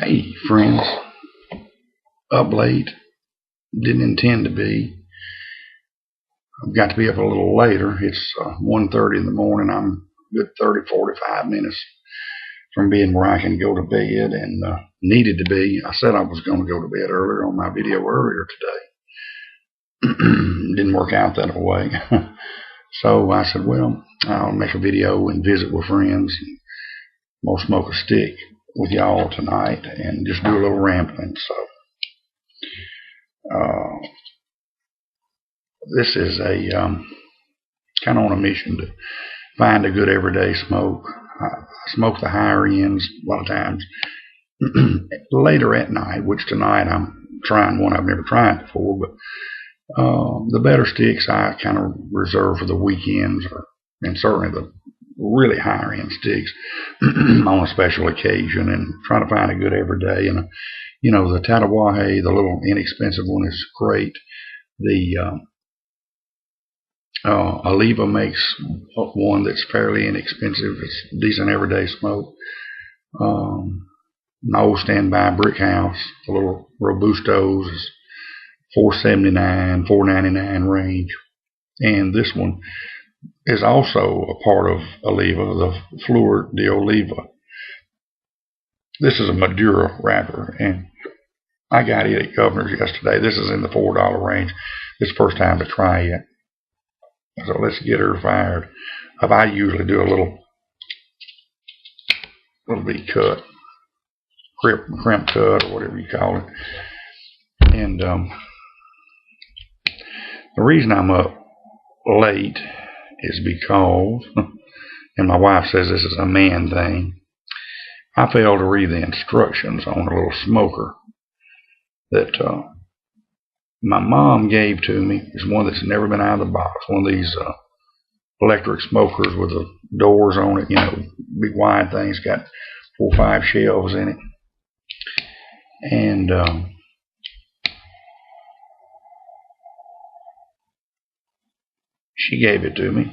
Hey friends, up late, didn't intend to be. I've got to be up a little later. It's 1:30 in the morning. I'm a good 30, 45 minutes from being where I can go to bed and needed to be. I said I was going to go to bed earlier on my video earlier today. Didn't work out that way. So I said, well, I'll make a video and visit with friends. We'll smoke a stick with y'all tonight and just do a little rambling. So this is a kind of on a mission to find a good everyday smoke. I smoke the higher ends a lot of times later at night, which tonight I'm trying one I've never tried before, but the better sticks I kind of reserve for the weekends, and certainly the really higher end sticks on a special occasion, and try to find a good everyday. And the Tatawahe, the little inexpensive one, is great. The Oliva makes one that's fairly inexpensive. It's decent everyday smoke. My old standby brick house, the little Robustos, is $4.79, $4.99 range. And this one is also a part of Oliva, the Fleur de Oliva. This is a Madura wrapper, and I got it at Governor's yesterday. This is in the $4 range. It's the first time to try it. So let's get her fired up. I usually do a little bitty cut, crimp cut, or whatever you call it. And the reason I'm up late is because, and my wife says this is a man thing, I failed to read the instructions on a little smoker that my mom gave to me. It's one that's never been out of the box. One of these electric smokers with the doors on it, big wide things, got 4 or 5 shelves in it. And she gave it to me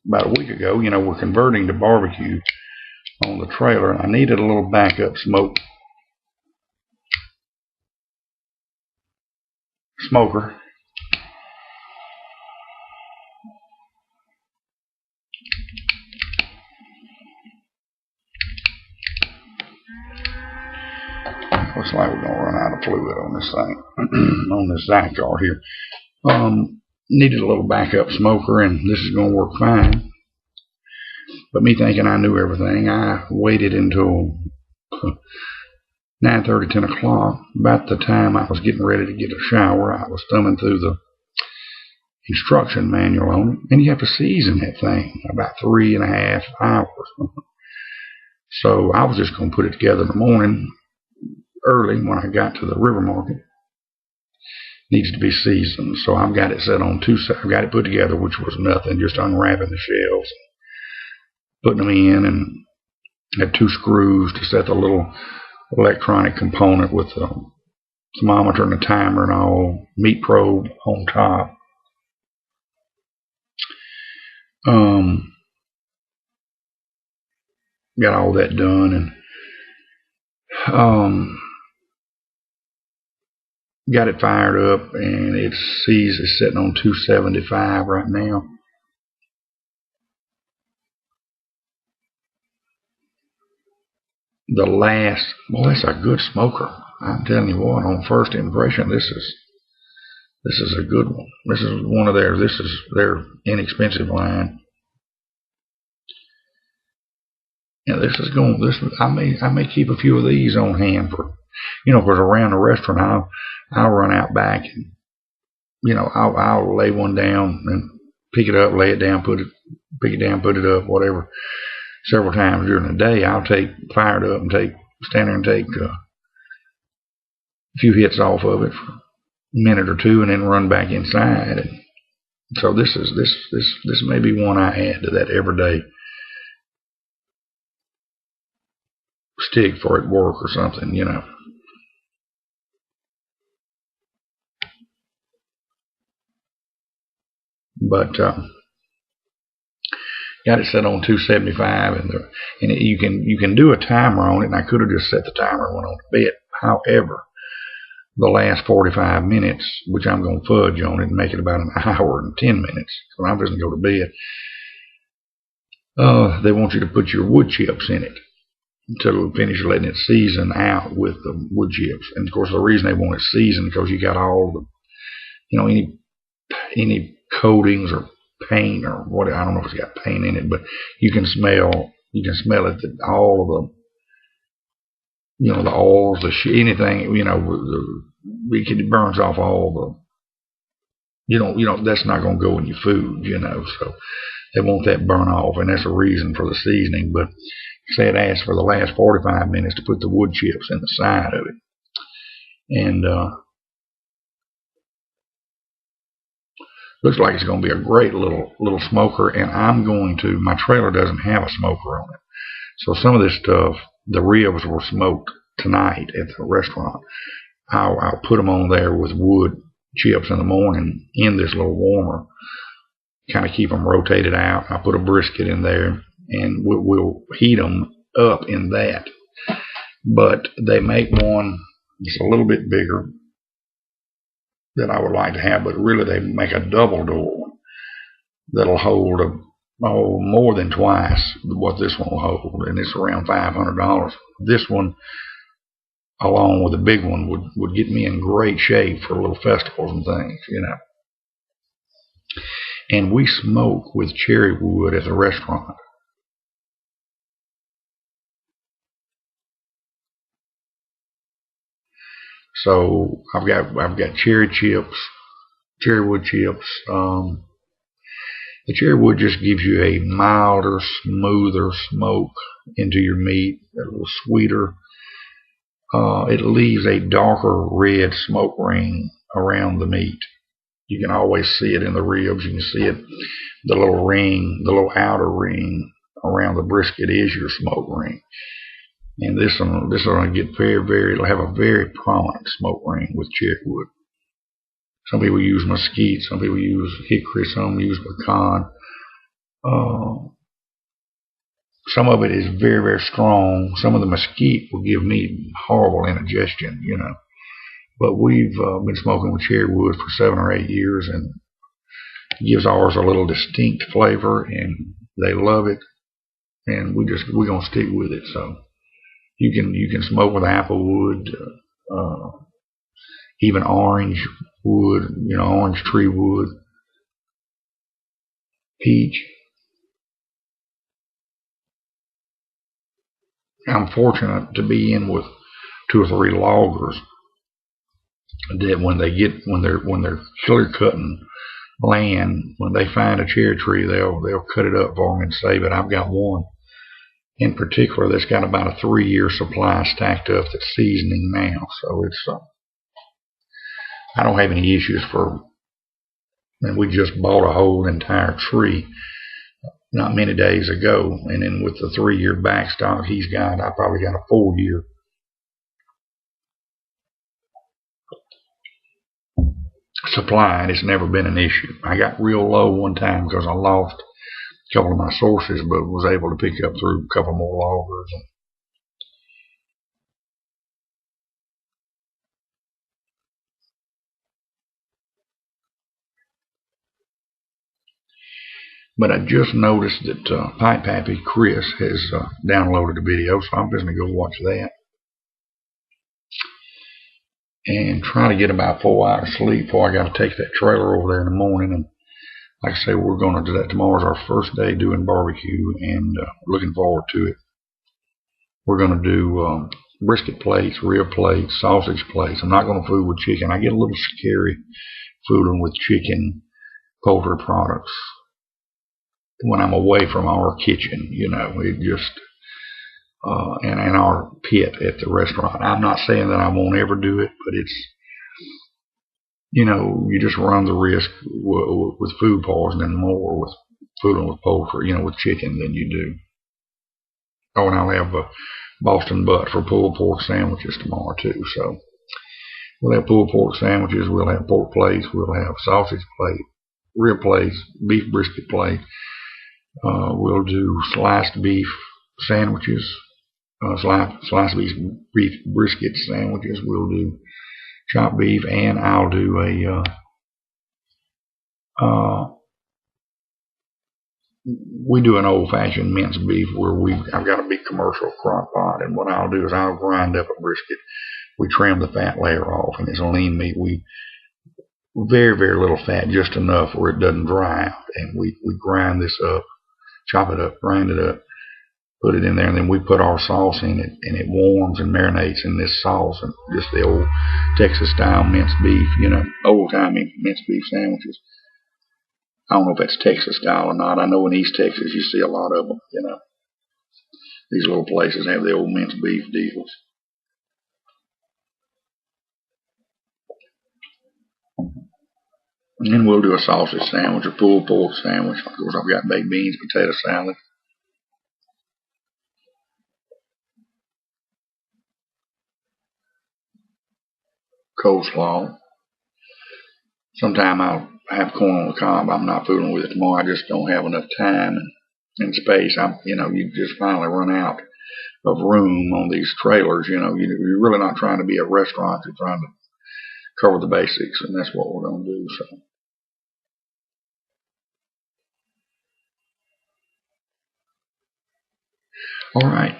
about a week ago. We're converting to barbecue on the trailer, and I needed a little backup smoker. Looks like we're gonna run out of fluid on this thing, on this Zycar here. Needed a little backup smoker, and this is gonna work fine. But me thinking I knew everything, I waited until 9:30, 10 o'clock. About the time I was getting ready to get a shower, I was thumbing through the instruction manual on it, and you have to season that thing about 3.5 hours. So I was just going to put it together in the morning, early, when I got to the river market. Needs to be seasoned, so I've got it set on I've got it put together, which was nothing, just unwrapping the shelves, putting them in, and had 2 screws to set the little electronic component with the thermometer and the timer and all, meat probe on top. Got all that done, and got it fired up, and it's sitting on 275 right now. That's a good smoker. I'm telling you what, on first impression, this is a good one. This is one of this is their inexpensive line. Yeah, I may keep a few of these on hand for, because around the restaurant I'll run out back and, I'll lay one down and pick it up, lay it down, pick it down, put it up, whatever. Several times during the day, I'll fire it up and stand there and take a few hits off of it for a minute or two, and then run back inside. And so this may be one I add to that everyday stick for at work or something, But got it set on 275, and you can do a timer on it. And I could have just set the timer and went on to bed. However, the last 45 minutes, which I'm going to fudge on it and make it about an hour and 10 minutes, when I'm just going to go to bed, they want you to put your wood chips in it until it finish letting it season out with the wood chips. And of course, the reason they want it seasoned because you got all the, any coatings or paint or what, I don't know if it's got paint in it, but you can smell it, that all of the, the oils, anything, it burns off all the, that's not going to go in your food, so they want that burn off, and that's a reason for the seasoning. But say it asks for the last 45 minutes to put the wood chips in the side of it. And looks like it's going to be a great little smoker. And my trailer doesn't have a smoker on it. So some of this stuff, the ribs were smoked tonight at the restaurant. I'll put them on there with wood chips in the morning in this little warmer, kind of keep them rotated out. I'll put a brisket in there, and we'll heat them up in that. But they make one just a little bit bigger that I would like to have, but really they make a double door one that'll hold more than twice what this one will hold, and it's around $500. This one, along with the big one, would get me in great shape for little festivals and things, And we smoke with cherry wood at the restaurant. So I've got cherry wood chips. The cherry wood just gives you a milder, smoother smoke into your meat, a little sweeter. It leaves a darker red smoke ring around the meat. You can always see it in the ribs. You can see it, the little ring, the little outer ring around the brisket is your smoke ring. And this one will get it'll have a very prominent smoke ring with cherry wood. Some people use mesquite, some people use hickory, some use pecan. Some of it is very, very strong. Some of the mesquite will give me horrible indigestion, But we've been smoking with cherry wood for 7 or 8 years, and it gives ours a little distinct flavor, and they love it. And we're gonna stick with it. So you can smoke with apple wood, even orange wood, orange tree wood, peach. I'm fortunate to be in with 2 or 3 loggers that when they're clear cutting land, when they find a cherry tree, they'll cut it up for me and save it. I've got one in particular that's got about a 3-year supply stacked up that's seasoning now. So it's I don't have any issues and we just bought a whole entire tree not many days ago, and then with the 3-year backstock I probably got a 4-year. Supply, and it's never been an issue. I got real low one time because I lost a couple of my sources, but was able to pick up through a couple more loggers. But I just noticed that Pipe Pappy Chris has downloaded a video, so I'm just going to go watch that and try to get about 4 hours sleep before I got to take that trailer over there in the morning. And like I say, we're going to do that. Tomorrow's our first day doing barbecue, and looking forward to it. We're going to do brisket plates, rib plates, sausage plates. I'm not going to fool with chicken. I get a little scary fooling with chicken, poultry products when I'm away from our kitchen, it just, and our pit at the restaurant. I'm not saying that I won't ever do it, but it's, you just run the risk with food poisoning more with fooling with poultry, with chicken than you do. Oh, and I'll have a Boston butt for pulled pork sandwiches tomorrow too. So we'll have pulled pork sandwiches, we'll have pork plates, we'll have sausage plate, rib plates, beef brisket plate. We'll do sliced beef sandwiches, sliced beef brisket sandwiches. We'll do chopped beef, and I'll do we do an old-fashioned minced beef where I've got a big commercial crock pot, and what I'll do is I'll grind up a brisket. We trim the fat layer off, and it's lean meat. We very, very little fat, just enough where it doesn't dry out, and we grind this up, chop it up, grind it up, put it in there, and then we put our sauce in it, and it warms and marinates in this sauce, and just the old Texas-style minced beef, old-timey minced beef sandwiches. I don't know if that's Texas style or not. I know in East Texas you see a lot of them, These little places have the old minced beef deals. And then we'll do a sausage sandwich, a pulled pork sandwich. Of course, I've got baked beans, potato salad. Coleslaw. Sometime I'll have corn on the cob. I'm not fooling with it tomorrow. I just don't have enough time and space. You just finally run out of room on these trailers. You're really not trying to be a restaurant. You're trying to cover the basics, and that's what we're going to do. So. All right.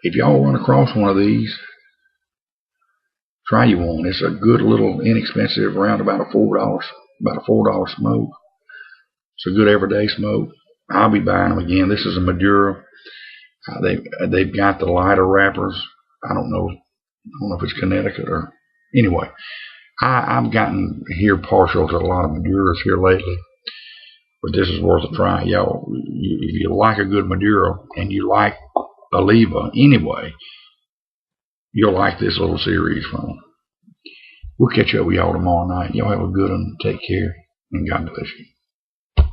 If y'all run across one of these, try you one. It's a good little inexpensive, around about a $4 smoke. It's a good everyday smoke. I'll be buying them again. This is a Madura. They've got the lighter wrappers. I don't know if it's Connecticut or anyway. I've gotten here partial to a lot of Maduras here lately, but this is worth a try, y'all. If you like a good Madura and you like Oliva anyway, you'll like this little series from them. We'll catch up with y'all tomorrow night. Y'all have a good one. Take care, and God bless you.